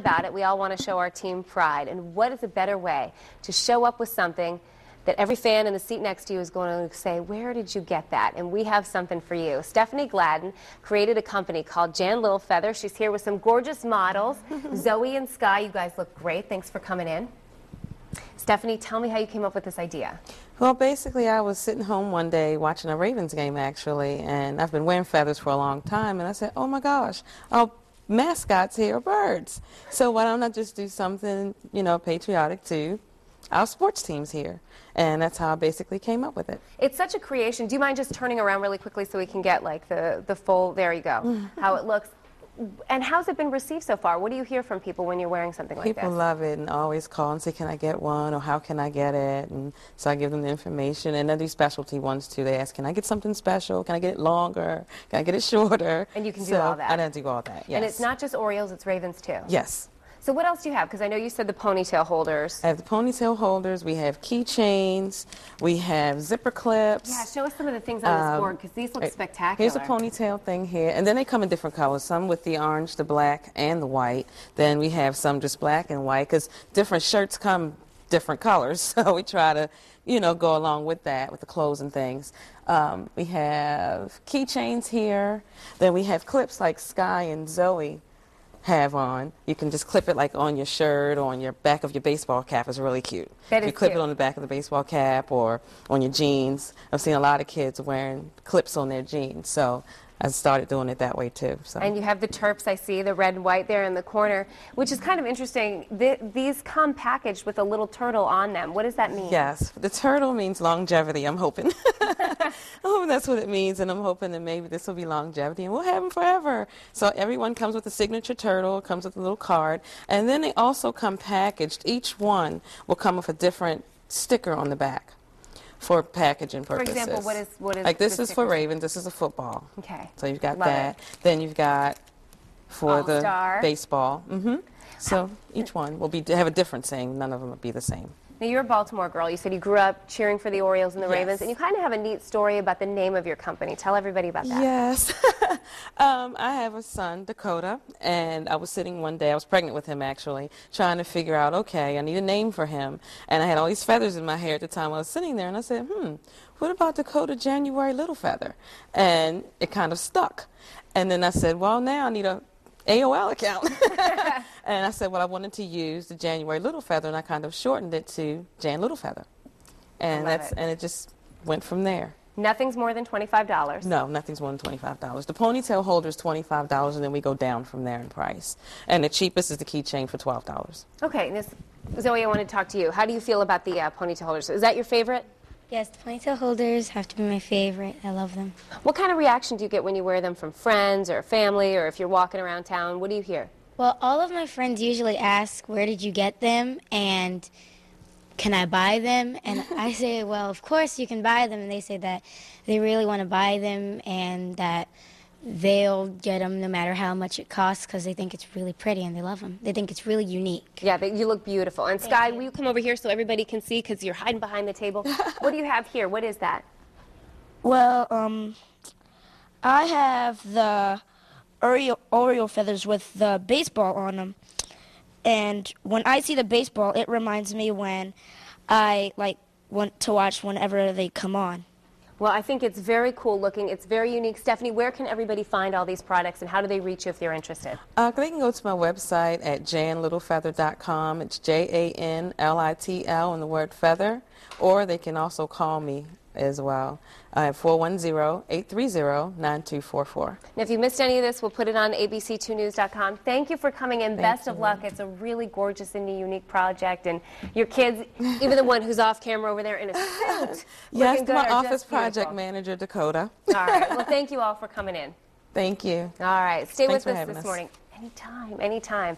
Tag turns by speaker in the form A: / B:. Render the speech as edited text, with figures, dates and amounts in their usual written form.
A: about it. We all want to show our team pride. And what is a better way to show up with something that every fan in the seat next to you is going to say, where did you get that? And we have something for you. Stephanie Gladden created a company called Jan Littlefeather. She's here with some gorgeous models. Zoe and Sky, you guys look great. Thanks for coming in. Stephanie, tell me how you came up with this idea.
B: Well, basically, I was sitting home one day watching a Ravens game, actually, and I've been wearing feathers for a long time, and I said, oh my gosh, our mascots here are birds. So why don't I just do something, you know, patriotic to our sports teams here? And that's how I basically came up with it.
A: It's such a creation. Do you mind just turning around really quickly so we can get like the full, there you go, how it looks. And how's it been received so far? What do you hear from people when you're wearing something like this?
B: People love it and always call and say, can I get one, or how can I get it? And so I give them the information. And then these specialty ones too. They ask, can I get something special? Can I get it longer? Can I get it shorter?
A: And you can do all that.
B: I do all that, yes.
A: And it's not just Orioles, it's Ravens too.
B: Yes.
A: So what else do you have? Because I know you said the ponytail holders.
B: I have the ponytail holders. We have keychains. We have zipper clips.
A: Yeah, show us some of the things on this board, because these look spectacular.
B: Here's a ponytail thing here. And then they come in different colors, some with the orange, the black, and the white. Then we have some just black and white, because different shirts come different colors. So we try to, you know, go along with that, with the clothes and things. We have keychains here. Then we have clips like Sky and Zoe have on. You can just clip it like on your shirt or on your back of your baseball cap. It's really cute.
A: That is
B: you clip
A: cute.
B: it on the back of the baseball cap or on your jeans. I've seen a lot of kids wearing clips on their jeans, so I started doing it that way too. So.
A: And you have the Terps, I see, the red and white there in the corner, which is kind of interesting. These come packaged with a little turtle on them. What does that mean?
B: Yes, the turtle means longevity, I'm hoping. I'm hoping that's what it means, and I'm hoping that maybe this will be longevity, and we'll have them forever. So everyone comes with a signature turtle, comes with a little card, and then they also come packaged. Each one will come with a different sticker on the back for packaging purposes.
A: For example, what is
B: like this
A: the
B: is for
A: stickers?
B: Ravens, this is a football.
A: Okay.
B: So you've got
A: Love
B: that.
A: it.
B: Then you've got for
A: All-Star.
B: the baseball. So each one will have a different saying. None of them will be the same.
A: Now, you're a Baltimore girl. You said you grew up cheering for the Orioles and the
B: Yes.
A: Ravens, and you kind of have a neat story about the name of your company. Tell everybody about that.
B: Yes. I have a son, Dakota, and I was sitting one day, I was pregnant with him actually, trying to figure out, okay, I need a name for him. And I had all these feathers in my hair at the time I was sitting there, and I said, what about Dakota January Littlefeather? And it kind of stuck. And then I said, well, now I need a AOL account. And I said, well, I wanted to use the January Littlefeather, and I kind of shortened it to Jan Littlefeather. And it just went from there.
A: Nothing's more than $25.
B: No, nothing's more than $25. The ponytail holder is $25, and then we go down from there in price. And the cheapest is the keychain for $12.
A: Okay, Zoe, I want to talk to you. How do you feel about the ponytail holders? Is that your favorite?
C: Yes, the ponytail holders have to be my favorite. I love them.
A: What kind of reaction do you get when you wear them from friends or family, or if you're walking around town? What do you hear?
C: Well, all of my friends usually ask, where did you get them, and can I buy them? And I say, well, of course you can buy them. And they say that they really want to buy them and that they'll get them no matter how much it costs because they think it's really pretty and they love them. They think it's really unique.
A: Yeah, you look beautiful. And Sky, will you come over here so everybody can see, because you're hiding behind the table? What do you have here? What is that?
D: Well, I have the Oriole feathers with the baseball on them. And when I see the baseball, it reminds me when I want to watch whenever they come on.
A: Well, I think it's very cool looking. It's very unique. Stephanie, where can everybody find all these products, and how do they reach you if they're interested?
B: They can go to my website at janlittlefeather.com. It's JANLITL and the word feather. Or they can also call me as well. I have 410-830-9244.
A: Now, if you missed any of this, we'll put it on abc2news.com. Thank you for coming in. Best of luck. It's a really gorgeous and unique project. And your kids, even the one who's off camera over there in a suit,
B: yes,
A: good,
B: my office
A: beautiful.
B: project manager, Dakota.
A: All right. Well, thank you all for coming in.
B: Thank you.
A: All right. Stay
B: Thanks
A: with
B: for
A: us
B: having
A: this
B: us.
A: morning. Anytime, anytime.